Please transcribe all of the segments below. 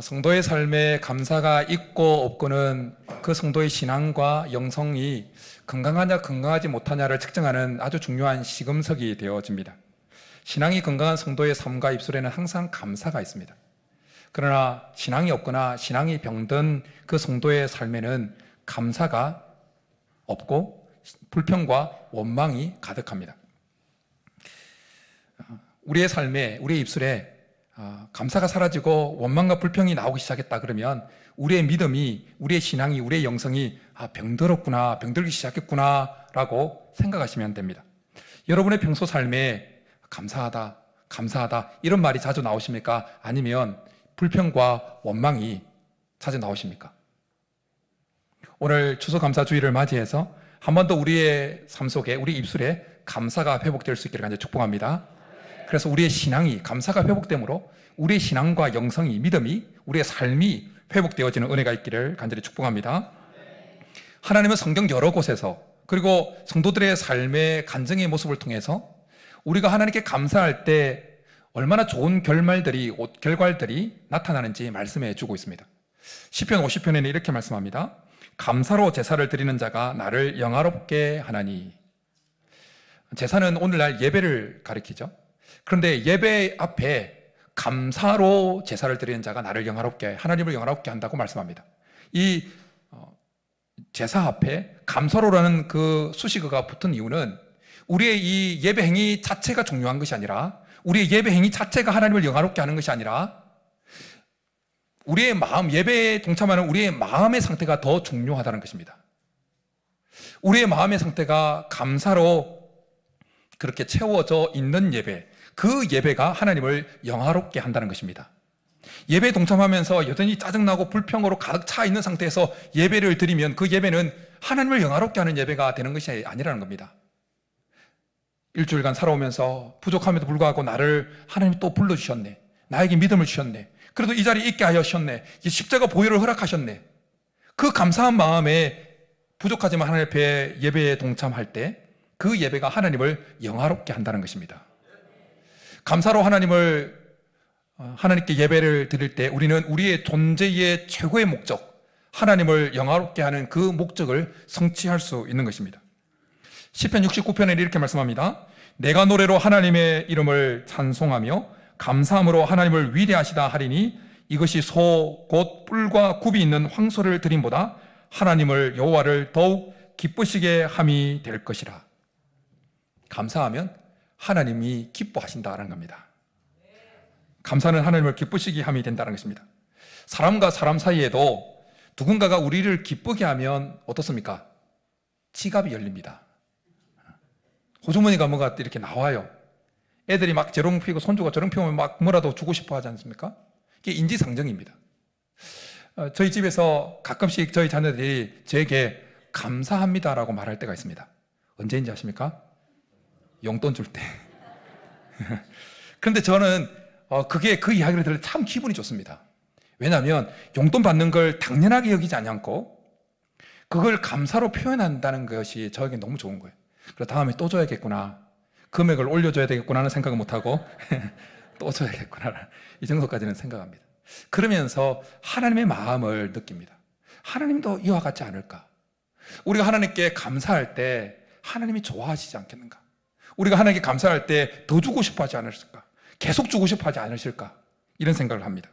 성도의 삶에 감사가 있고 없고는 그 성도의 신앙과 영성이 건강하냐 건강하지 못하냐를 측정하는 아주 중요한 시금석이 되어집니다. 신앙이 건강한 성도의 삶과 입술에는 항상 감사가 있습니다. 그러나 신앙이 없거나 신앙이 병든 그 성도의 삶에는 감사가 없고 불평과 원망이 가득합니다. 우리의 삶에, 우리의 입술에 감사가 사라지고 원망과 불평이 나오기 시작했다 그러면 우리의 믿음이, 우리의 신앙이, 우리의 영성이 병들었구나, 병들기 시작했구나 라고 생각하시면 됩니다. 여러분의 평소 삶에 감사하다, 감사하다 이런 말이 자주 나오십니까? 아니면 불평과 원망이 자주 나오십니까? 오늘 추수감사주의를 맞이해서 한 번 더 우리의 삶 속에, 우리 입술에 감사가 회복될 수 있기를 간절히 축복합니다. 그래서 우리의 신앙이, 감사가 회복됨으로 우리의 신앙과 영성이, 믿음이, 우리의 삶이 회복되어지는 은혜가 있기를 간절히 축복합니다. 하나님은 성경 여러 곳에서, 그리고 성도들의 삶의 간증의 모습을 통해서 우리가 하나님께 감사할 때 얼마나 좋은 결과들이 나타나는지 말씀해 주고 있습니다. 시편 50편에는 이렇게 말씀합니다. 감사로 제사를 드리는 자가 나를 영화롭게 하나니. 제사는 오늘날 예배를 가리키죠. 그런데 예배 앞에 감사로 제사를 드리는 자가 나를 영화롭게, 하나님을 영화롭게 한다고 말씀합니다. 이 제사 앞에 감사로라는 그 수식어가 붙은 이유는 우리의 이 예배 행위 자체가 중요한 것이 아니라, 우리의 예배 행위 자체가 하나님을 영화롭게 하는 것이 아니라 우리의 마음, 예배에 동참하는 우리의 마음의 상태가 더 중요하다는 것입니다. 우리의 마음의 상태가 감사로 그렇게 채워져 있는 예배, 그 예배가 하나님을 영화롭게 한다는 것입니다. 예배에 동참하면서 여전히 짜증나고 불평으로 가득 차 있는 상태에서 예배를 드리면 그 예배는 하나님을 영화롭게 하는 예배가 되는 것이 아니라는 겁니다. 일주일간 살아오면서 부족함에도 불구하고 나를 하나님이 또 불러주셨네, 나에게 믿음을 주셨네, 그래도 이 자리에 있게 하셨네, 십자가 보혈을 허락하셨네, 그 감사한 마음에 부족하지만 하나님 앞에 예배에 동참할 때 그 예배가 하나님을 영화롭게 한다는 것입니다. 감사로 하나님께 예배를 드릴 때 우리는 우리의 존재의 최고의 목적, 하나님을 영화롭게 하는 그 목적을 성취할 수 있는 것입니다. 시편 69편에 이렇게 말씀합니다. 내가 노래로 하나님의 이름을 찬송하며 감사함으로 하나님을 위대하시다 하리니 이것이 소 곧 뿔과 굽이 있는 황소를 드림보다 하나님을 여호와를 더욱 기쁘시게 함이 될 것이라. 감사하면 하나님이 기뻐하신다는 겁니다. 감사는 하나님을 기쁘시게 함이 된다는 것입니다. 사람과 사람 사이에도 누군가가 우리를 기쁘게 하면 어떻습니까? 지갑이 열립니다. 호주머니가 뭐가 이렇게 나와요. 애들이 막 재롱 피고 손주가 저롱 피우면 막 뭐라도 주고 싶어 하지 않습니까? 이게 인지상정입니다. 저희 집에서 가끔씩 저희 자녀들이 저에게 감사합니다라고 말할 때가 있습니다. 언제인지 아십니까? 용돈 줄 때. 그런데 저는 그 이야기를 들을 때 참 기분이 좋습니다. 왜냐하면 용돈 받는 걸 당연하게 여기지 않고 그걸 감사로 표현한다는 것이 저에게 너무 좋은 거예요. 그래서 다음에 또 줘야겠구나, 금액을 올려줘야 되겠구나 하는 생각을 못하고 또 줘야겠구나, 이 정도까지는 생각합니다. 그러면서 하나님의 마음을 느낍니다. 하나님도 이와 같지 않을까? 우리가 하나님께 감사할 때 하나님이 좋아하시지 않겠는가? 우리가 하나님께 감사할 때 더 주고 싶어 하지 않으실까? 계속 주고 싶어 하지 않으실까? 이런 생각을 합니다.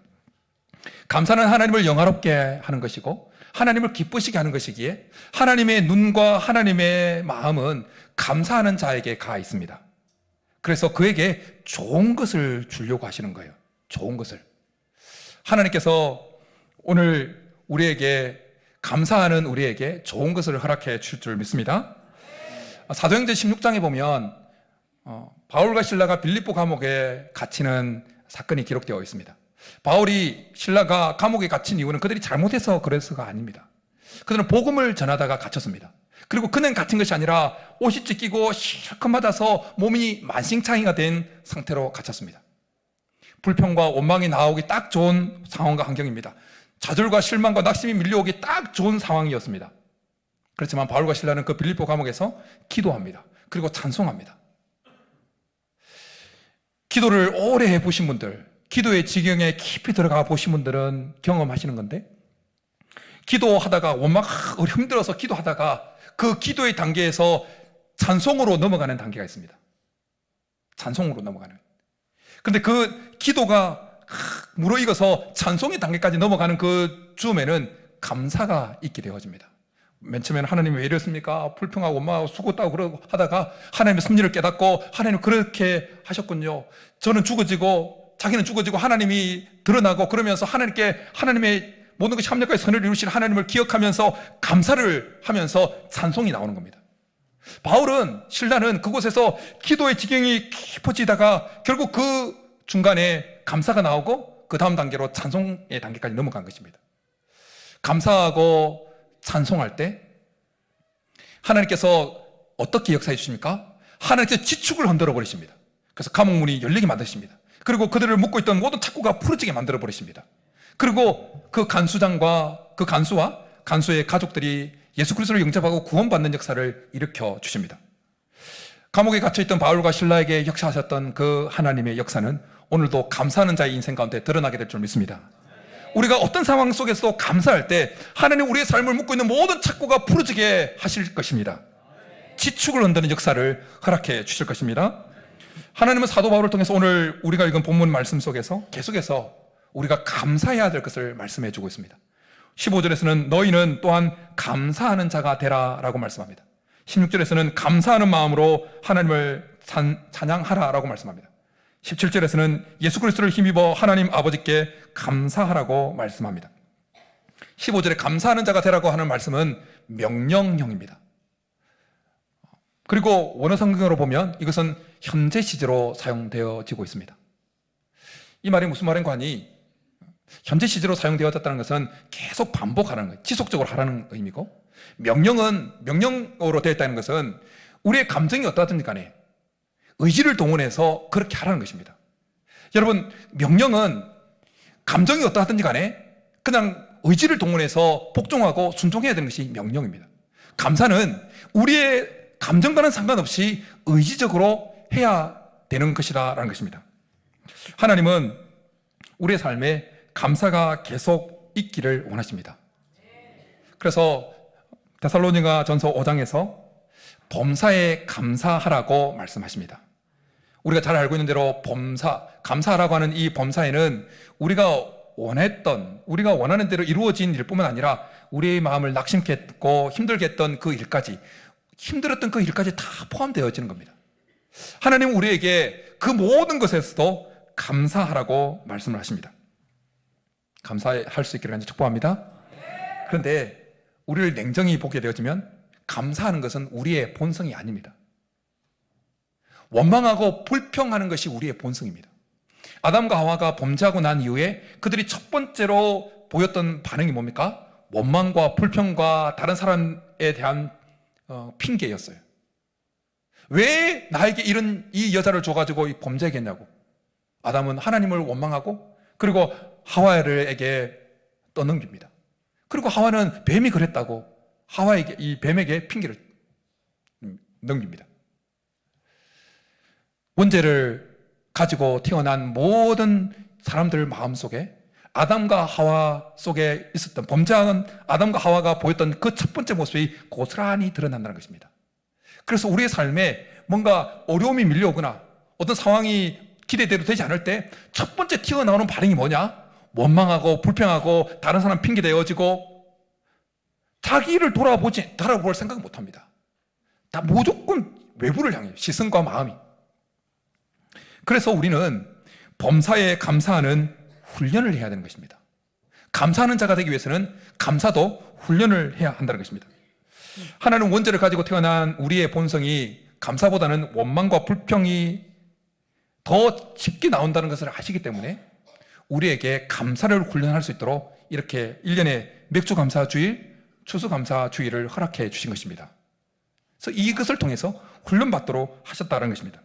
감사는 하나님을 영화롭게 하는 것이고 하나님을 기쁘시게 하는 것이기에 하나님의 눈과 하나님의 마음은 감사하는 자에게 가 있습니다. 그래서 그에게 좋은 것을 주려고 하시는 거예요. 좋은 것을. 하나님께서 오늘 우리에게, 감사하는 우리에게 좋은 것을 허락해 줄 줄 믿습니다. 사도행전 16장에 보면 바울과 실라가 빌립보 감옥에 갇히는 사건이 기록되어 있습니다. 바울이, 신라가 감옥에 갇힌 이유는 그들이 잘못해서 그래서가 아닙니다. 그들은 복음을 전하다가 갇혔습니다. 그리고 그는 갇힌 것이 아니라 옷이 찢기고 실컷 맞아서 몸이 만신창이가 된 상태로 갇혔습니다. 불평과 원망이 나오기 딱 좋은 상황과 환경입니다. 좌절과 실망과 낙심이 밀려오기 딱 좋은 상황이었습니다. 그렇지만 바울과 실라는 그 빌립보 감옥에서 기도합니다. 그리고 찬송합니다. 기도를 오래 해보신 분들, 기도의 지경에 깊이 들어가 보신 분들은 경험하시는 건데, 기도하다가 원망하고 힘들어서 기도하다가 그 기도의 단계에서 찬송으로 넘어가는 단계가 있습니다. 찬송으로 넘어가는. 근데 그 기도가 무르익어서 찬송의 단계까지 넘어가는 그 즈음에는 감사가 있게 되어집니다. 맨 처음에는 하나님이 왜 이랬습니까? 불평하고 원망하고 수고했다고 그러고 하다가 하나님의 섭리를 깨닫고, 하나님 그렇게 하셨군요. 저는 죽어지고 자기는 죽어지고 하나님이 드러나고, 그러면서 하나님께 하나님의 모든 것이 합력하여 선을 이루신 하나님을 기억하면서 감사를 하면서 찬송이 나오는 겁니다. 바울은, 신라는 그곳에서 기도의 지경이 깊어지다가 결국 그 중간에 감사가 나오고 그 다음 단계로 찬송의 단계까지 넘어간 것입니다. 감사하고 찬송할 때 하나님께서 어떻게 역사해 주십니까? 하나님께서 지축을 흔들어 버리십니다. 그래서 감옥문이 열리게 만드십니다. 그리고 그들을 묶고 있던 모든 착고가 풀어지게 만들어 버리십니다. 그리고 그 간수장과 그 간수와 간수의 가족들이 예수 그리스도를 영접하고 구원받는 역사를 일으켜 주십니다. 감옥에 갇혀있던 바울과 실라에게 역사하셨던 그 하나님의 역사는 오늘도 감사하는 자의 인생 가운데 드러나게 될 줄 믿습니다. 우리가 어떤 상황 속에서도 감사할 때 하나님 우리의 삶을 묶고 있는 모든 착고가 풀어지게 하실 것입니다. 지축을 흔드는 역사를 허락해 주실 것입니다. 하나님은 사도 바울을 통해서 오늘 우리가 읽은 본문 말씀 속에서 계속해서 우리가 감사해야 될 것을 말씀해 주고 있습니다. 15절에서는 너희는 또한 감사하는 자가 되라 라고 말씀합니다. 16절에서는 감사하는 마음으로 하나님을 찬양하라 라고 말씀합니다. 17절에서는 예수 그리스도를 힘입어 하나님 아버지께 감사하라고 말씀합니다. 15절에 감사하는 자가 되라고 하는 말씀은 명령형입니다. 그리고 원어 성경으로 보면 이것은 현재 시제로 사용되어지고 있습니다. 이 말이 무슨 말인가 하니, 현재 시제로 사용되어졌다는 것은 계속 반복하는 거예요. 지속적으로 하라는 의미고, 명령어로 되어 있다는 것은 우리의 감정이 어떠하든지 간에 의지를 동원해서 그렇게 하라는 것입니다. 여러분, 명령은 감정이 어떠하든지 간에 그냥 의지를 동원해서 복종하고 순종해야 되는 것이 명령입니다. 감사는 우리의 감정과는 상관없이 의지적으로 해야 되는 것이라는 것입니다. 하나님은 우리의 삶에 감사가 계속 있기를 원하십니다. 그래서 데살로니가 전서 5장에서 범사에 감사하라고 말씀하십니다. 우리가 잘 알고 있는 대로 감사하라고 하는 이 범사에는 우리가 원하는 대로 이루어진 일뿐만 아니라 우리의 마음을 낙심케 했고 힘들게 했던 그 일까지, 힘들었던 그 일까지 다 포함되어지는 겁니다. 하나님은 우리에게 그 모든 것에서도 감사하라고 말씀을 하십니다. 감사할 수 있기를 축복합니다. 그런데 우리를 냉정히 보게 되어지면 감사하는 것은 우리의 본성이 아닙니다. 원망하고 불평하는 것이 우리의 본성입니다. 아담과 하와가 범죄하고 난 이후에 그들이 첫 번째로 보였던 반응이 뭡니까? 원망과 불평과 다른 사람에 대한 핑계였어요. 왜 나에게 이 여자를 줘가지고 범죄하겠냐고. 아담은 하나님을 원망하고 그리고 하와에게 떠넘깁니다. 그리고 하와는 뱀이 그랬다고 이 뱀에게 핑계를 넘깁니다. 원죄를 가지고 태어난 모든 사람들 마음속에 아담과 하와 속에 있었던 범죄한 아담과 하와가 보였던 그 첫 번째 모습이 고스란히 드러난다는 것입니다. 그래서 우리의 삶에 뭔가 어려움이 밀려오거나 어떤 상황이 기대대로 되지 않을 때 첫 번째 튀어나오는 반응이 뭐냐? 원망하고 불평하고 다른 사람 핑계대어지고 자기를 돌아볼 생각을 못합니다. 다 무조건 외부를 향해요. 시선과 마음이. 그래서 우리는 범사에 감사하는 훈련을 해야 되는 것입니다. 감사하는 자가 되기 위해서는 감사도 훈련을 해야 한다는 것입니다. 하나는 원죄를 가지고 태어난 우리의 본성이 감사보다는 원망과 불평이 더 쉽게 나온다는 것을 아시기 때문에 우리에게 감사를 훈련할 수 있도록 이렇게 1년에 맥주감사주일, 추수감사주일을 허락해 주신 것입니다. 그래서 이것을 통해서 훈련받도록 하셨다는 것입니다.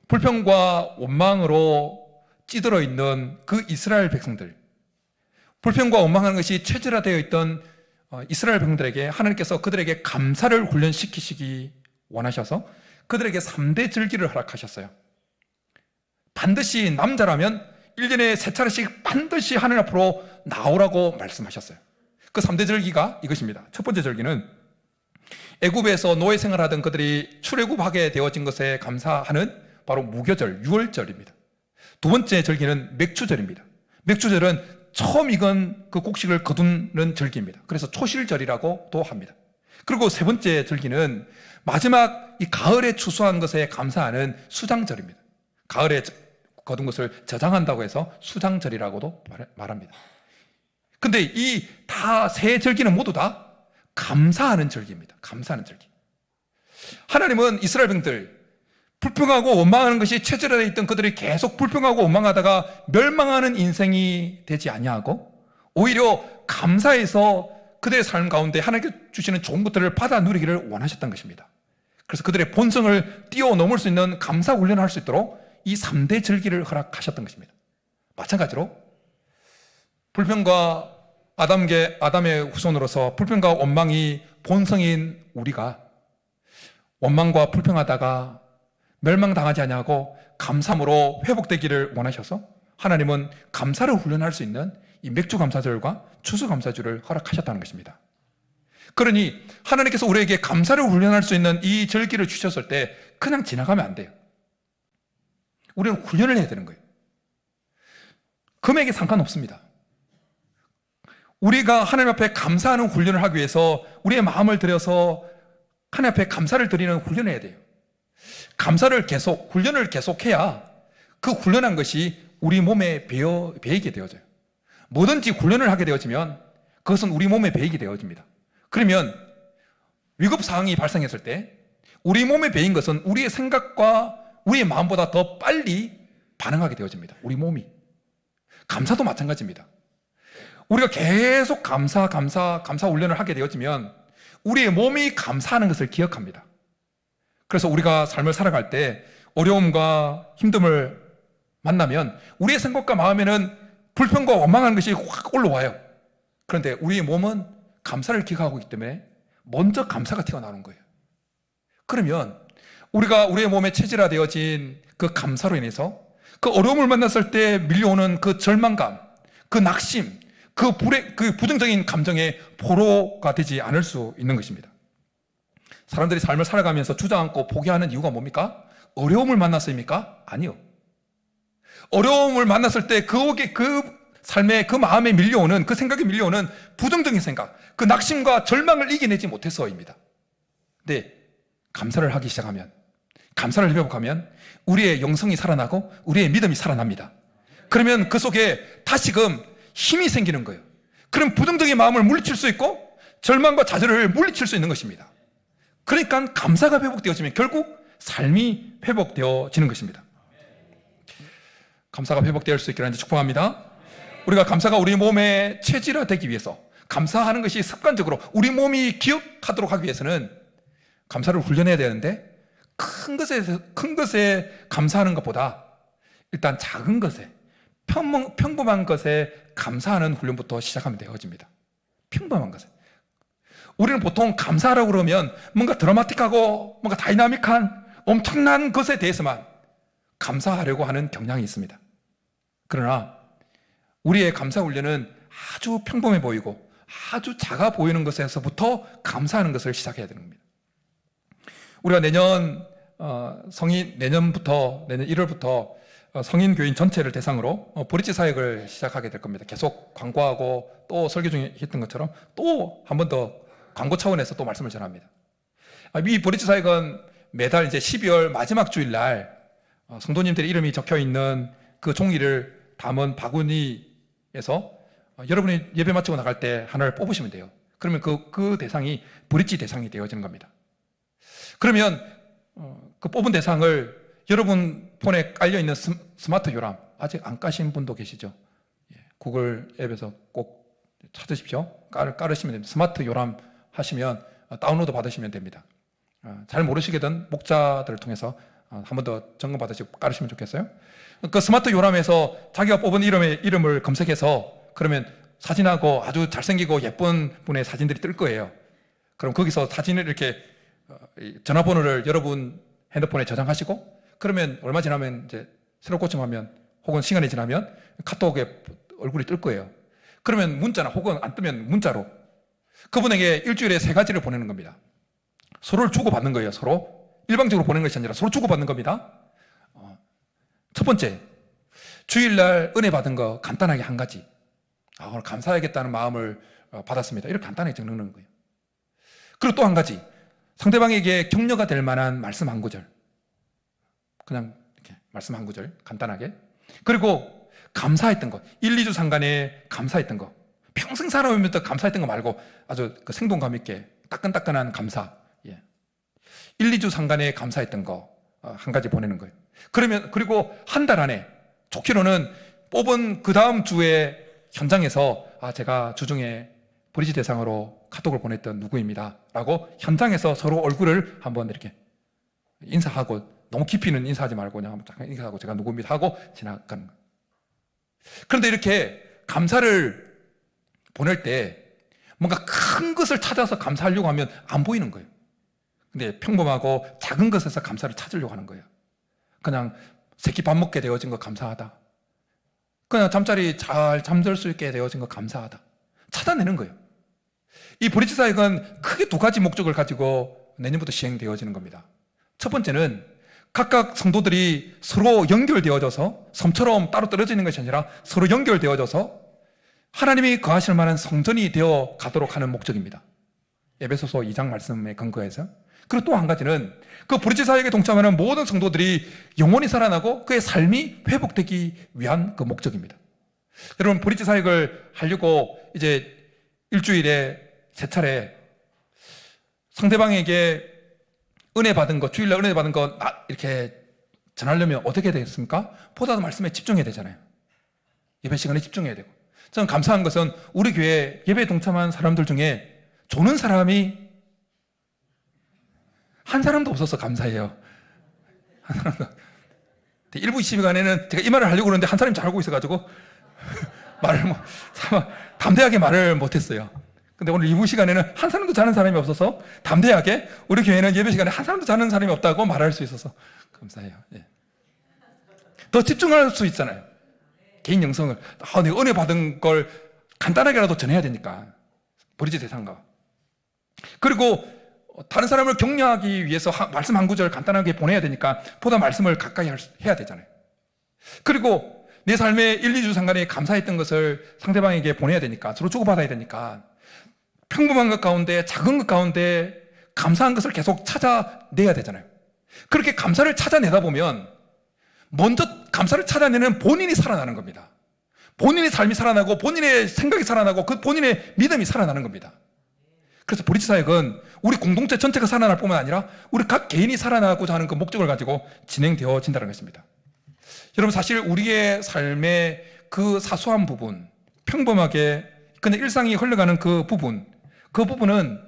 불평과 원망으로 찌들어 있는 그 이스라엘 백성들, 불평과 원망하는 것이 체질화되어 있던 이스라엘 백성들에게 하나님께서 그들에게 감사를 훈련시키시기 원하셔서 그들에게 3대 절기를 허락하셨어요. 반드시 남자라면 1년에 3차례씩 반드시 하늘 앞으로 나오라고 말씀하셨어요. 그 3대 절기가 이것입니다. 첫 번째 절기는 애굽에서 노예 생활하던 그들이 출애굽하게 되어진 것에 감사하는 바로 무교절, 유월절입니다. 두 번째 절기는 맥주절입니다. 맥주절은 처음 익은 그 곡식을 거두는 절기입니다. 그래서 초실절이라고도 합니다. 그리고 세 번째 절기는 마지막 이 가을에 추수한 것에 감사하는 수장절입니다. 가을에 거둔 것을 저장한다고 해서 수장절이라고도 말합니다. 근데 이 다 세 절기는 모두 다 감사하는 절기입니다. 감사하는 절기. 하나님은 이스라엘 백성들 불평하고 원망하는 것이 체질화되어 있던 그들이 계속 불평하고 원망하다가 멸망하는 인생이 되지 아니하고 오히려 감사해서 그들의 삶 가운데 하나님께 주시는 좋은 것들을 받아 누리기를 원하셨던 것입니다. 그래서 그들의 본성을 뛰어넘을 수 있는 감사 훈련을 할 수 있도록 이 3대 절기를 허락하셨던 것입니다. 마찬가지로 불평과 아담의 후손으로서 불평과 원망이 본성인 우리가 원망과 불평하다가 멸망당하지 아니하고 감사함으로 회복되기를 원하셔서 하나님은 감사를 훈련할 수 있는 이 맥주감사절과 추수감사절을 허락하셨다는 것입니다. 그러니 하나님께서 우리에게 감사를 훈련할 수 있는 이 절기를 주셨을 때 그냥 지나가면 안 돼요. 우리는 훈련을 해야 되는 거예요. 금액에 상관없습니다. 우리가 하나님 앞에 감사하는 훈련을 하기 위해서 우리의 마음을 들여서 하나님 앞에 감사를 드리는 훈련을 해야 돼요. 훈련을 계속해야 그 훈련한 것이 우리 몸에 배이게 되어져요. 뭐든지 훈련을 하게 되어지면 그것은 우리 몸에 배이게 되어집니다. 그러면 위급 상황이 발생했을 때 우리 몸에 배인 것은 우리의 생각과 우리의 마음보다 더 빨리 반응하게 되어집니다. 우리 몸이. 감사도 마찬가지입니다. 우리가 계속 감사 훈련을 하게 되어지면 우리의 몸이 감사하는 것을 기억합니다. 그래서 우리가 삶을 살아갈 때 어려움과 힘듦을 만나면 우리의 생각과 마음에는 불평과 원망하는 것이 확 올라와요. 그런데 우리의 몸은 감사를 기억하고 있기 때문에 먼저 감사가 튀어나오는 거예요. 그러면 우리가 우리의 몸에 체질화되어진 그 감사로 인해서 그 어려움을 만났을 때 밀려오는 그 절망감, 그 낙심, 그 부정적인 감정의 포로가 되지 않을 수 있는 것입니다. 사람들이 삶을 살아가면서 주저앉고 포기하는 이유가 뭡니까? 어려움을 만났습니까? 아니요. 어려움을 만났을 때 그 삶에 그 마음에 밀려오는 그 생각에 밀려오는 부정적인 생각, 그 낙심과 절망을 이겨내지 못해서입니다. 근데 감사를 하기 시작하면, 감사를 회복하면 우리의 영성이 살아나고 우리의 믿음이 살아납니다. 그러면 그 속에 다시금 힘이 생기는 거예요. 그럼 부정적인 마음을 물리칠 수 있고 절망과 좌절을 물리칠 수 있는 것입니다. 그러니까 감사가 회복되어지면 결국 삶이 회복되어지는 것입니다. 감사가 회복될 수 있기를 축복합니다. 우리가 감사가 우리 몸에 체질화되기 위해서, 감사하는 것이 습관적으로 우리 몸이 기억하도록 하기 위해서는 감사를 훈련해야 되는데 큰 것에 감사하는 것보다 일단 작은 것에, 평범한 것에 감사하는 훈련부터 시작하면 되어집니다. 평범한 것에. 우리는 보통 감사하라고 그러면 뭔가 드라마틱하고 뭔가 다이나믹한 엄청난 것에 대해서만 감사하려고 하는 경향이 있습니다. 그러나 우리의 감사 훈련은 아주 평범해 보이고 아주 작아 보이는 것에서부터 감사하는 것을 시작해야 되는 겁니다. 우리가 내년 1월부터 성인 교인 전체를 대상으로 브릿지 사역을 시작하게 될 겁니다. 계속 광고하고 또 설교 중에 했던 것처럼 또 한 번 더 광고 차원에서 또 말씀을 전합니다. 이 브릿지 사역은 매달 이제 12월 마지막 주일 날 성도님들의 이름이 적혀 있는 그 종이를 담은 바구니에서 여러분이 예배 마치고 나갈 때 하나를 뽑으시면 돼요. 그러면 그 대상이 브릿지 대상이 되어지는 겁니다. 그러면 그 뽑은 대상을 여러분 폰에 깔려있는 스마트 요람, 아직 안 까신 분도 계시죠? 구글 앱에서 꼭 찾으십시오. 깔으시면 됩니다. 스마트 요람 하시면 다운로드 받으시면 됩니다. 잘 모르시게든 목자들을 통해서 한 번 더 점검 받으시고 깔으시면 좋겠어요. 그 스마트 요람에서 자기가 뽑은 이름을 검색해서 그러면 사진하고 아주 잘생기고 예쁜 분의 사진들이 뜰 거예요. 그럼 거기서 사진을 이렇게 전화번호를 여러분 핸드폰에 저장하시고 그러면 얼마 지나면 이제 새로 고침하면 혹은 시간이 지나면 카톡에 얼굴이 뜰 거예요. 그러면 문자나 혹은 안 뜨면 문자로 그분에게 일주일에 3가지를 보내는 겁니다. 서로를 주고받는 거예요. 서로 일방적으로 보내는 것이 아니라 서로 주고받는 겁니다. 첫 번째, 주일날 은혜 받은 거 간단하게 1가지. 오늘 감사해야겠다는 마음을 받았습니다. 이렇게 간단하게 적는 거예요. 그리고 또 1가지, 상대방에게 격려가 될 만한 말씀 1구절. 그냥 이렇게 말씀 1구절 간단하게. 그리고 감사했던 것, 1, 2주 상간에 감사했던 것, 평생 살아오면서 감사했던 거 말고 아주 생동감 있게 따끈따끈한 감사, 1, 2주 상간에 감사했던 거 1가지 보내는 거예요. 그리고 한 달 안에, 좋게로는 뽑은 그 다음 주에 현장에서 제가 주중에 브리지 대상으로 카톡을 보냈던 누구입니다 라고 현장에서 서로 얼굴을 한번 이렇게 인사하고, 너무 깊이는 인사하지 말고 그냥 잠깐 인사하고 제가 누구입니다 하고 지나가는 거예요. 그런데 이렇게 감사를 보낼 때 뭔가 큰 것을 찾아서 감사하려고 하면 안 보이는 거예요. 근데 평범하고 작은 것에서 감사를 찾으려고 하는 거예요. 그냥 새끼 밥 먹게 되어진 거 감사하다. 그냥 잠자리 잘 잠들 수 있게 되어진 거 감사하다. 찾아내는 거예요. 이 브리지 사역은 크게 2가지 목적을 가지고 내년부터 시행되어지는 겁니다. 첫 번째는 각각 성도들이 서로 연결되어져서 섬처럼 따로 떨어지는 것이 아니라 서로 연결되어져서 하나님이 거하실 만한 성전이 되어 가도록 하는 목적입니다. 에베소서 2장 말씀에 근거해서. 그리고 또 1가지는 그 브리지 사역에 동참하는 모든 성도들이 영원히 살아나고 그의 삶이 회복되기 위한 그 목적입니다. 여러분, 브리지 사역을 하려고 이제 일주일에 3차례 상대방에게 은혜 받은 거, 주일날 은혜 받은 거 이렇게 전하려면 어떻게 되겠습니까? 보다 더 말씀에 집중해야 되잖아요. 예배 시간에 집중해야 되고. 저는 감사한 것은 우리 교회 예배에 동참한 사람들 중에 조는 사람이 한 사람도 없어서 감사해요. 한 사람도. 일부 시간에는 제가 이 말을 하려고 그러는데 한 사람이 잘하고 있어가지고 말을 담대하게 말을 못했어요. 근데 오늘 2부 시간에는 한 사람도 자는 사람이 없어서 담대하게 우리 교회는 예배 시간에 한 사람도 자는 사람이 없다고 말할 수 있어서 감사해요. 더 집중할 수 있잖아요. 개인 영성을. 내가 은혜 받은 걸 간단하게라도 전해야 되니까. 브리지 대상과. 그리고 다른 사람을 격려하기 위해서 말씀 1구절 간단하게 보내야 되니까 보다 말씀을 가까이 해야 되잖아요. 그리고 내 삶의 1, 2주 상간에 감사했던 것을 상대방에게 보내야 되니까, 서로 주고받아야 되니까 평범한 것 가운데, 작은 것 가운데 감사한 것을 계속 찾아내야 되잖아요. 그렇게 감사를 찾아내다 보면 먼저 감사를 찾아내는 본인이 살아나는 겁니다. 본인의 삶이 살아나고 본인의 생각이 살아나고 그 본인의 믿음이 살아나는 겁니다. 그래서 브리지 사역은 우리 공동체 전체가 살아날 뿐만 아니라 우리 각 개인이 살아나고자 하는 그 목적을 가지고 진행되어진다는 것입니다. 여러분, 사실 우리의 삶의 그 사소한 부분, 평범하게 그냥 일상이 흘러가는 그 부분은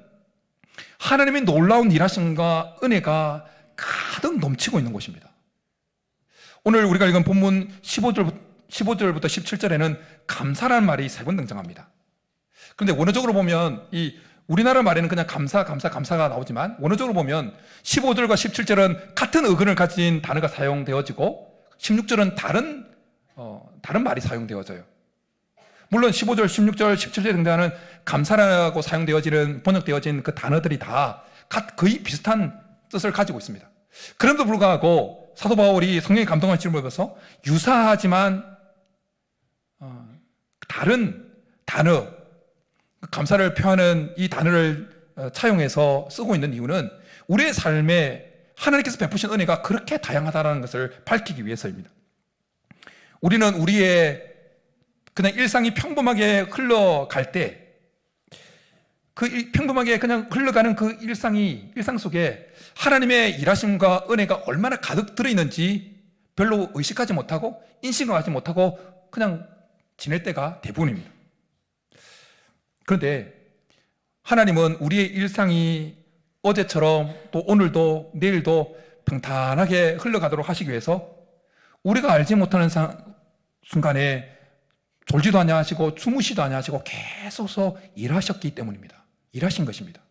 하나님의 놀라운 일하심과 은혜가 가득 넘치고 있는 곳입니다. 오늘 우리가 읽은 본문 15절부터 17절에는 감사라는 말이 3번 등장합니다. 그런데 원어적으로 보면 이 우리나라 말에는 그냥 감사가 나오지만 원어적으로 보면 15절과 17절은 같은 어근을 가진 단어가 사용되어지고 16절은 다른 말이 사용되어져요. 물론 15절, 16절, 17절에 등장하는 감사라고 번역되어진 그 단어들이 다 거의 비슷한 뜻을 가지고 있습니다. 그럼에도 불구하고 사도 바울이 성령의 감동을 짊어져서 유사하지만 다른 단어, 감사를 표하는 이 단어를 차용해서 쓰고 있는 이유는 우리의 삶에 하나님께서 베푸신 은혜가 그렇게 다양하다는 것을 밝히기 위해서입니다. 우리는 우리의 그냥 일상이 평범하게 흘러갈 때 그 평범하게 그냥 흘러가는 그 일상 속에 하나님의 일하심과 은혜가 얼마나 가득 들어있는지 별로 의식하지 못하고 인식하지 못하고 그냥 지낼 때가 대부분입니다. 그런데 하나님은 우리의 일상이 어제처럼 또 오늘도 내일도 평탄하게 흘러가도록 하시기 위해서 우리가 알지 못하는 순간에 졸지도 않냐 하시고 주무시도 않냐 하시고 계속서 일하셨기 때문입니다. 일하신 것입니다.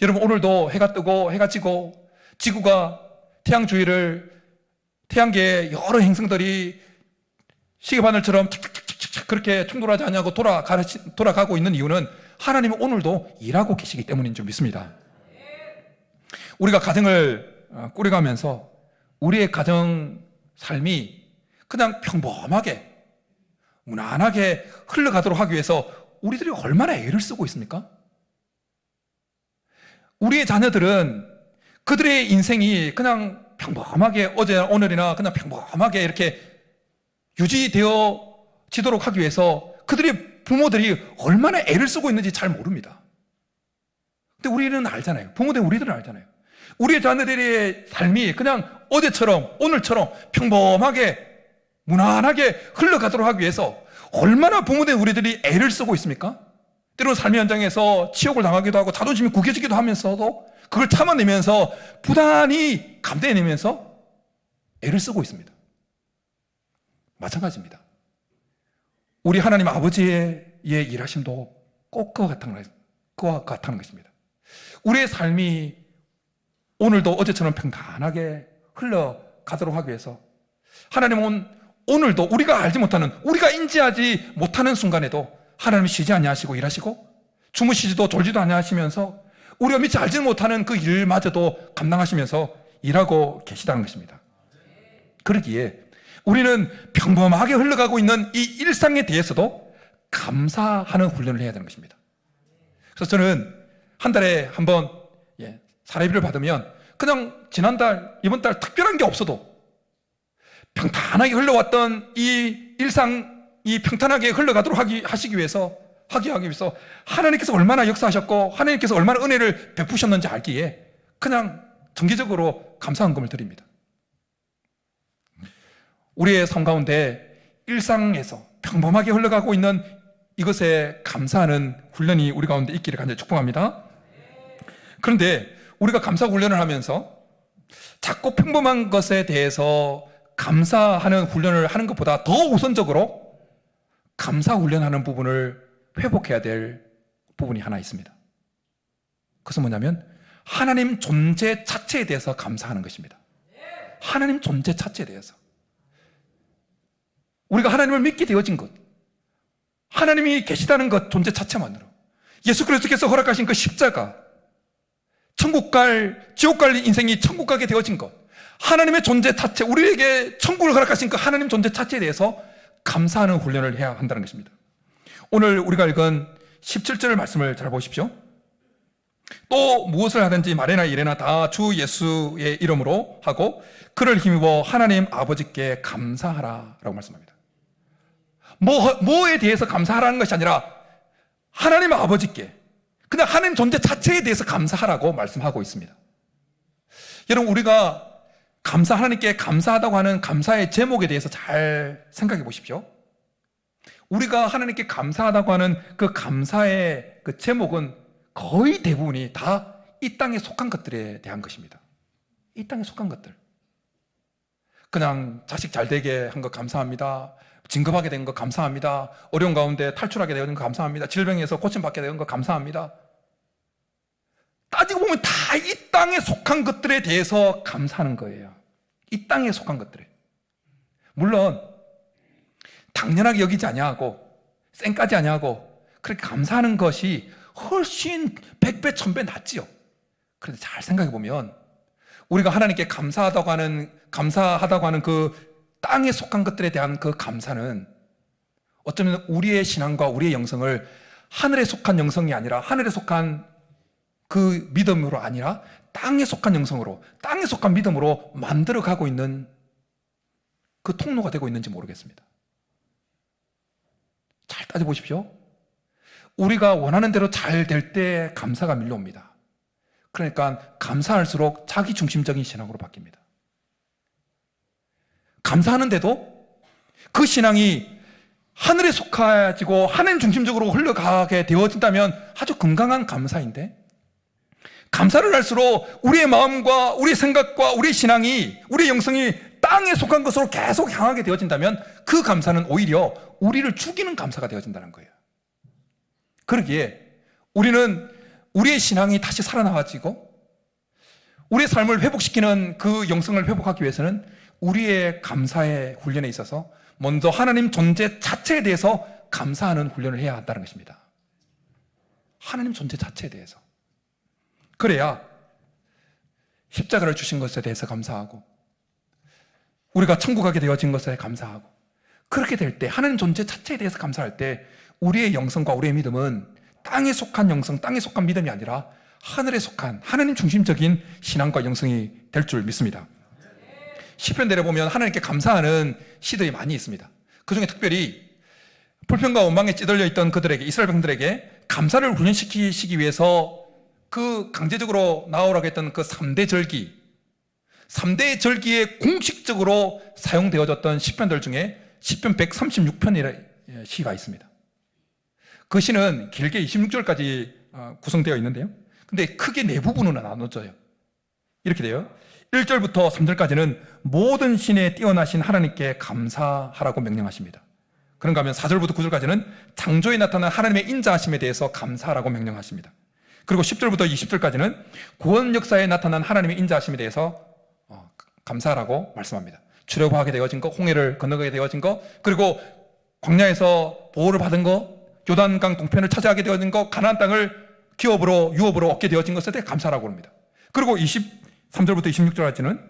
여러분, 오늘도 해가 뜨고 해가 지고 지구가 태양 주위를 태양계의 여러 행성들이 시계바늘처럼 착착착착 그렇게 충돌하지 않냐고 돌아가고 있는 이유는 하나님은 오늘도 일하고 계시기 때문인 줄 믿습니다. 우리가 가정을 꾸려가면서 우리의 가정 삶이 그냥 평범하게 무난하게 흘러가도록 하기 위해서 우리들이 얼마나 애를 쓰고 있습니까? 우리의 자녀들은 그들의 인생이 그냥 평범하게 어제나 오늘이나 그냥 평범하게 이렇게 유지되어지도록 하기 위해서 그들의 부모들이 얼마나 애를 쓰고 있는지 잘 모릅니다. 근데 우리는 알잖아요. 부모들 우리들은 알잖아요. 우리의 자녀들의 삶이 그냥 어제처럼 오늘처럼 평범하게 무난하게 흘러가도록 하기 위해서 얼마나 부모된 우리들이 애를 쓰고 있습니까? 때로는 삶의 현장에서 치욕을 당하기도 하고 자존심이 구겨지기도 하면서도 그걸 참아내면서 부단히 감내내면서 애를 쓰고 있습니다. 마찬가지입니다. 우리 하나님 아버지의 일하심도 꼭 그와 같다는 것입니다. 우리의 삶이 오늘도 어제처럼 평탄하게 흘러가도록 하기 위해서 하나님은 오늘도 우리가 알지 못하는, 우리가 인지하지 못하는 순간에도 하나님이 쉬지 아니하시고 일하시고 주무시지도 졸지도 아니하시면서 우리가 미처 알지 못하는 그 일마저도 감당하시면서 일하고 계시다는 것입니다. 그러기에 우리는 평범하게 흘러가고 있는 이 일상에 대해서도 감사하는 훈련을 해야 되는 것입니다. 그래서 저는 한 달에 한 번 사례비를 받으면 그냥 지난달, 이번 달 특별한 게 없어도 평탄하게 흘러왔던 이 일상이 평탄하게 흘러가도록 하기 위해서 하나님께서 얼마나 역사하셨고 하나님께서 얼마나 은혜를 베푸셨는지 알기에 그냥 정기적으로 감사헌금을 드립니다. 우리의 삶 가운데 일상에서 평범하게 흘러가고 있는 이것에 감사하는 훈련이 우리 가운데 있기를 간절히 축복합니다. 그런데 우리가 감사 훈련을 하면서 자꾸 평범한 것에 대해서 감사하는 훈련을 하는 것보다 더 우선적으로 감사 훈련하는 부분을 회복해야 될 부분이 하나 있습니다. 그것은 뭐냐면 하나님 존재 자체에 대해서 감사하는 것입니다. 하나님 존재 자체에 대해서 우리가 하나님을 믿게 되어진 것, 하나님이 계시다는 것 존재 자체만으로, 예수 그리스도께서 허락하신 그 십자가, 천국 지옥 갈 인생이 천국 가게 되어진 것, 하나님의 존재 자체, 우리에게 천국을 허락하신 그 하나님 존재 자체에 대해서 감사하는 훈련을 해야 한다는 것입니다. 오늘 우리가 읽은 17절 말씀을 잘 보십시오. 또 무엇을 하든지 말이나 이래나 다 주 예수의 이름으로 하고 그를 힘입어 하나님 아버지께 감사하라 라고 말씀합니다. 뭐에 대해서 감사하라는 것이 아니라 하나님 아버지께, 그냥 하나님 존재 자체에 대해서 감사하라고 말씀하고 있습니다. 여러분, 우리가 하나님께 감사하다고 하는 감사의 제목에 대해서 잘 생각해 보십시오. 우리가 하나님께 감사하다고 하는 그 감사의 그 제목은 거의 대부분이 다 이 땅에 속한 것들에 대한 것입니다. 이 땅에 속한 것들. 그냥 자식 잘 되게 한 거 감사합니다. 진급하게 된 거 감사합니다. 어려운 가운데 탈출하게 된 거 감사합니다. 질병에서 고침받게 된 거 감사합니다. 따지고 보면 다 이 땅에 속한 것들에 대해서 감사하는 거예요. 이 땅에 속한 것들에. 물론 당연하게 여기지 아니하고 쌩까지 아니하고 그렇게 감사하는 것이 훨씬 100배 1000배 낫지요. 그런데 잘 생각해 보면 우리가 하나님께 감사하다고 하는 그 땅에 속한 것들에 대한 그 감사는 어쩌면 우리의 신앙과 우리의 영성을 하늘에 속한 영성이 아니라 하늘에 속한 그 믿음으로 아니라 땅에 속한 영성으로, 땅에 속한 믿음으로 만들어 가고 있는 그 통로가 되고 있는지 모르겠습니다. 잘 따져보십시오. 우리가 원하는 대로 잘 될 때 감사가 밀려옵니다. 그러니까 감사할수록 자기 중심적인 신앙으로 바뀝니다. 감사하는데도 그 신앙이 하늘에 속해지고 하나님 중심적으로 흘러가게 되어진다면 아주 건강한 감사인데, 감사를 할수록 우리의 마음과 우리의 생각과 우리의 신앙이, 우리의 영성이 땅에 속한 것으로 계속 향하게 되어진다면 그 감사는 오히려 우리를 죽이는 감사가 되어진다는 거예요. 그러기에 우리는 우리의 신앙이 다시 살아나가지고 우리의 삶을 회복시키는 그 영성을 회복하기 위해서는 우리의 감사의 훈련에 있어서 먼저 하나님 존재 자체에 대해서 감사하는 훈련을 해야 한다는 것입니다. 하나님 존재 자체에 대해서. 그래야 십자가를 주신 것에 대해서 감사하고, 우리가 천국 가게 되어진 것에 감사하고, 그렇게 될 때, 하나님 존재 자체에 대해서 감사할 때 우리의 영성과 우리의 믿음은 땅에 속한 영성, 땅에 속한 믿음이 아니라 하늘에 속한 하나님 중심적인 신앙과 영성이 될 줄 믿습니다. 시편 내려보면 하나님께 감사하는 시들이 많이 있습니다. 그 중에 특별히 불평과 원망에 찌들려 있던 그들에게, 이스라엘 백성들에게 감사를 훈련시키시기 위해서 그 강제적으로 나오라고 했던 그 3대 절기, 3대 절기에 공식적으로 사용되어졌던 시편들 중에 시편 136편이라는 시가 있습니다. 그 시는 길게 26절까지 구성되어 있는데요, 근데 크게 네 부분으로 나눠져요. 이렇게 돼요. 1절부터 3절까지는 모든 신에 뛰어나신 하나님께 감사하라고 명령하십니다. 그런가 하면 4절부터 9절까지는 창조에 나타난 하나님의 인자하심에 대해서 감사하라고 명령하십니다. 그리고 10절부터 20절까지는 구원 역사에 나타난 하나님의 인자하심에 대해서 감사하라고 말씀합니다. 출애굽하게 되어진 것, 홍해를 건너가게 되어진 것, 그리고 광야에서 보호를 받은 것, 요단강 동편을 차지하게 되어진 것, 가나안 땅을 기업으로, 유업으로 얻게 되어진 것에 대해 감사하라고 합니다. 그리고 23절부터 26절까지는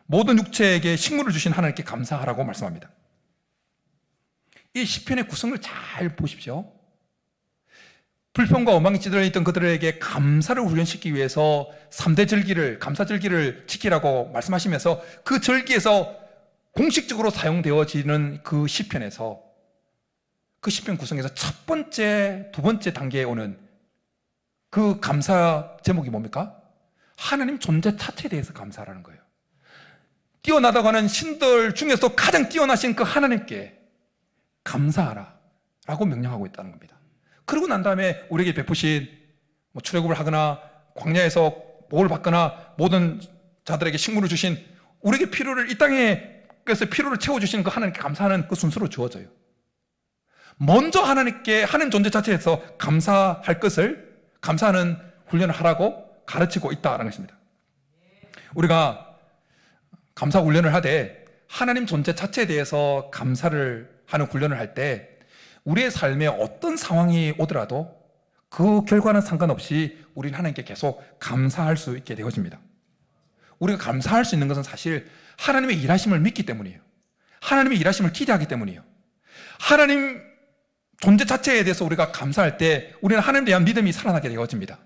모든 육체에게 식물을 주신 하나님께 감사하라고 말씀합니다. 이 시편의 구성을 잘 보십시오. 불평과 원망이 찌들어 있던 그들에게 감사를 훈련시키기 위해서 3대 절기를, 감사 절기를 지키라고 말씀하시면서 그 절기에서 공식적으로 사용되어지는 그 시편에서, 그 시편 구성에서 첫 번째, 두 번째 단계에 오는 그 감사 제목이 뭡니까? 하나님 존재 자체에 대해서 감사하라는 거예요. 뛰어나다고 하는 신들 중에서 가장 뛰어나신 그 하나님께 감사하라 라고 명령하고 있다는 겁니다. 그러고 난 다음에 우리에게 베푸신 출애굽을 하거나 광야에서 보호를 받거나 모든 자들에게 식물을 주신, 우리에게 필요를, 이 땅에 그래서 필요를 채워주시는 그 하나님께 감사하는 그 순서로 주어져요. 먼저 하나님께, 하나님 존재 자체에서 감사할 것을, 감사하는 훈련을 하라고 가르치고 있다는 것입니다. 우리가 감사 훈련을 하되 하나님 존재 자체에 대해서 감사를 하는 훈련을 할 때 우리의 삶에 어떤 상황이 오더라도 그 결과는 상관없이 우리는 하나님께 계속 감사할 수 있게 되어집니다. 우리가 감사할 수 있는 것은 사실 하나님의 일하심을 믿기 때문이에요. 하나님의 일하심을 기대하기 때문이에요. 하나님 존재 자체에 대해서 우리가 감사할 때 우리는 하나님에 대한 믿음이 살아나게 되어집니다.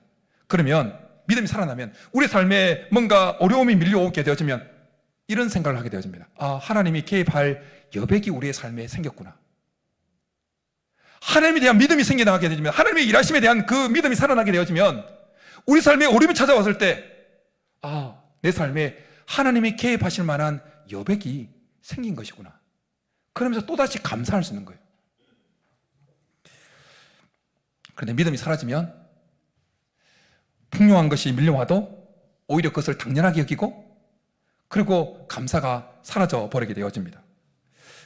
그러면 믿음이 살아나면 우리 삶에 뭔가 어려움이 밀려오게 되어지면 이런 생각을 하게 되어집니다. 아, 하나님이 개입할 여백이 우리의 삶에 생겼구나. 하나님에 대한 믿음이 생겨나게 되면, 하나님의 일하심에 대한 그 믿음이 살아나게 되어지면 우리 삶에 어려움이 찾아왔을 때, 아, 내 삶에 하나님이 개입하실 만한 여백이 생긴 것이구나. 그러면서 또다시 감사할 수 있는 거예요. 그런데 믿음이 사라지면 풍요한 것이 밀려와도 오히려 그것을 당연하게 여기고, 그리고 감사가 사라져 버리게 되어집니다.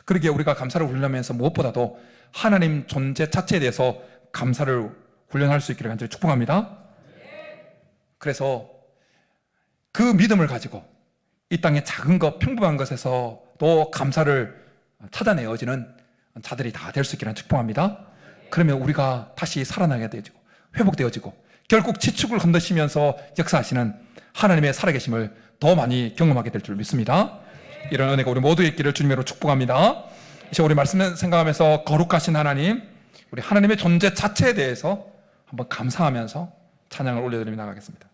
그러기에 우리가 감사를 훈련하면서 무엇보다도 하나님 존재 자체에 대해서 감사를 훈련할 수 있기를 간절히 축복합니다. 그래서 그 믿음을 가지고 이 땅의 작은 것, 평범한 것에서 또 감사를 찾아내어지는 자들이 다 될 수 있기를 축복합니다. 그러면 우리가 다시 살아나게 되어지고 회복되어지고 결국 지축을 건너시면서 역사하시는 하나님의 살아계심을 더 많이 경험하게 될 줄 믿습니다. 이런 은혜가 우리 모두의 있기를 주님으로 축복합니다. 이제 우리 말씀을 생각하면서 거룩하신 하나님, 우리 하나님의 존재 자체에 대해서 한번 감사하면서 찬양을 올려드리며 나가겠습니다.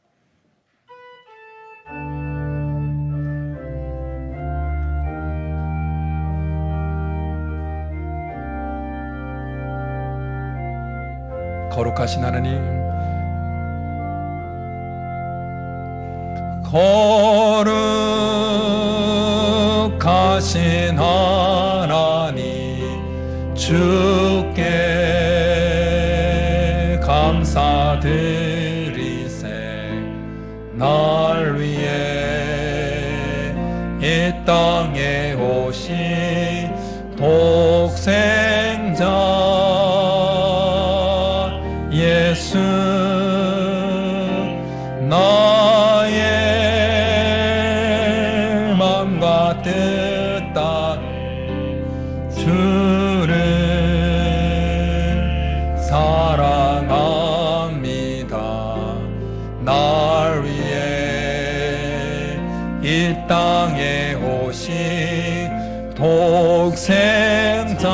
거룩하신 하나님, 거룩하신 하나님, 주께 감사드리세. 날 위해 이 땅에 오신 독생자 예수, 나의 맘과 뜻 따라 주 사랑합니다. 날 위해 이 땅에 오신 독생자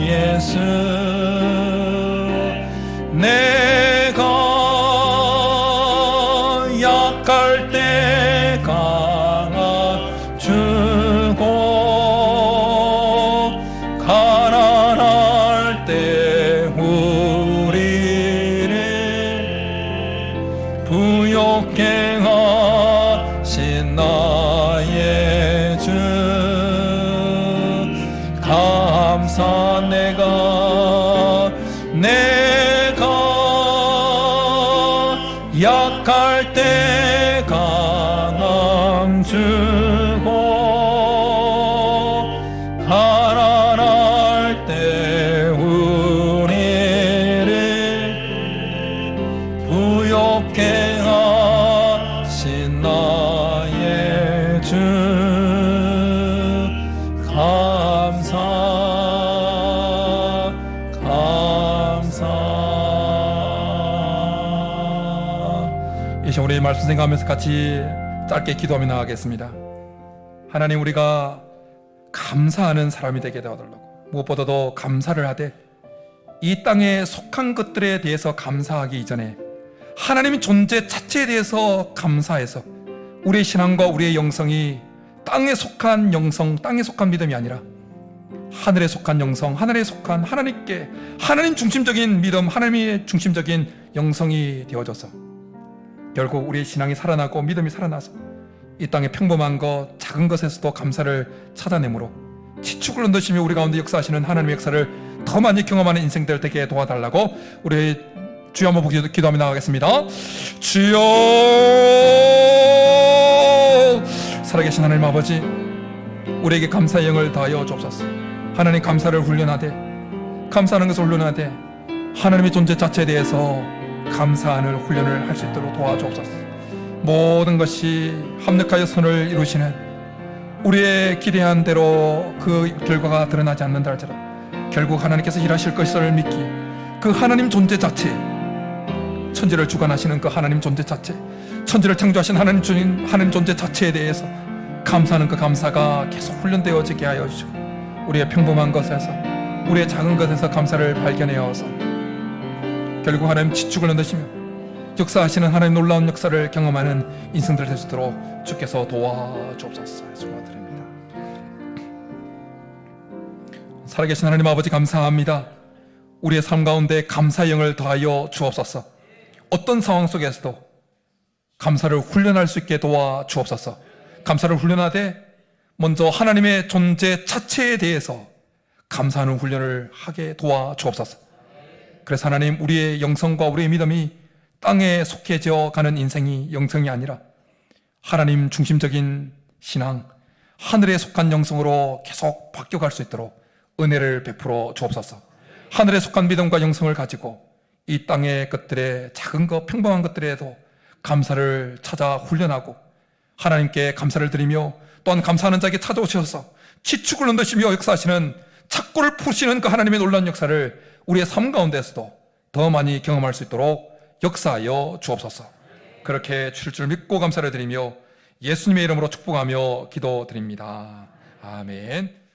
예수, 내가 약할 때 강해주고 가난할 때 우리를 부욕해 하신 나의 주, 감사. 내가 약할 때 강함 주고 가난할 때 우리를 부욕해 하신 나의 주, 감사. 이 시간 우리 말씀 생각하면서 같이 짧게 기도하며 나가겠습니다. 하나님, 우리가 감사하는 사람이 되게 되어달라고, 무엇보다도 감사를 하되 이 땅에 속한 것들에 대해서 감사하기 이전에 하나님의 존재 자체에 대해서 감사해서 우리의 신앙과 우리의 영성이 땅에 속한 영성, 땅에 속한 믿음이 아니라 하늘에 속한 영성, 하늘에 속한 하나님께, 하나님 중심적인 믿음, 하나님의 중심적인 영성이 되어져서 결국 우리의 신앙이 살아나고 믿음이 살아나서 이 땅의 평범한 것, 작은 것에서도 감사를 찾아내므로 지축을 흔드시며 우리 가운데 역사하시는 하나님의 역사를 더 많이 경험하는 인생들 되게 도와달라고 우리 주여 한번 기도하며 나가겠습니다. 주여, 살아계신 하나님 아버지, 우리에게 감사의 영을 다하여 주옵소서. 하나님, 감사를 훈련하되, 감사하는 것을 훈련하되 하나님의 존재 자체에 대해서 감사하는 훈련을 할 수 있도록 도와주옵소서. 모든 것이 합력하여 선을 이루시는 우리의 기대한 대로 그 결과가 드러나지 않는다 할지라도 결국 하나님께서 일하실 것을 믿기, 그 하나님 존재 자체, 천지를 주관하시는 그 하나님 존재 자체, 천지를 창조하신 하나님 존재 자체에 대해서 감사하는 그 감사가 계속 훈련되어지게 하여 주시고, 우리의 평범한 것에서, 우리의 작은 것에서 감사를 발견해어서 결국 하나님 지축을 흔드시며 역사하시는 하나님 놀라운 역사를 경험하는 인생들 될 수 있도록 주께서 도와주옵소서. 축원드립니다. 살아계신 하나님 아버지, 감사합니다. 우리의 삶 가운데 감사의 영을 더하여 주옵소서. 어떤 상황 속에서도 감사를 훈련할 수 있게 도와주옵소서. 감사를 훈련하되 먼저 하나님의 존재 자체에 대해서 감사하는 훈련을 하게 도와주옵소서. 그래서 하나님, 우리의 영성과 우리의 믿음이 땅에 속해져 가는 인생이 영성이 아니라 하나님 중심적인 신앙, 하늘에 속한 영성으로 계속 바뀌어갈 수 있도록 은혜를 베풀어 주옵소서. 하늘에 속한 믿음과 영성을 가지고 이 땅의 것들에, 작은 것, 평범한 것들에도 감사를 찾아 훈련하고 하나님께 감사를 드리며 또한 감사하는 자에게 찾아오셔서 지축을 흔드시며 역사하시는, 착고를 푸시는 그 하나님의 놀라운 역사를 우리의 삶 가운데서도 더 많이 경험할 수 있도록 역사하여 주옵소서. 그렇게 주실 줄 믿고 감사를 드리며 예수님의 이름으로 축복하며 기도드립니다. 아멘.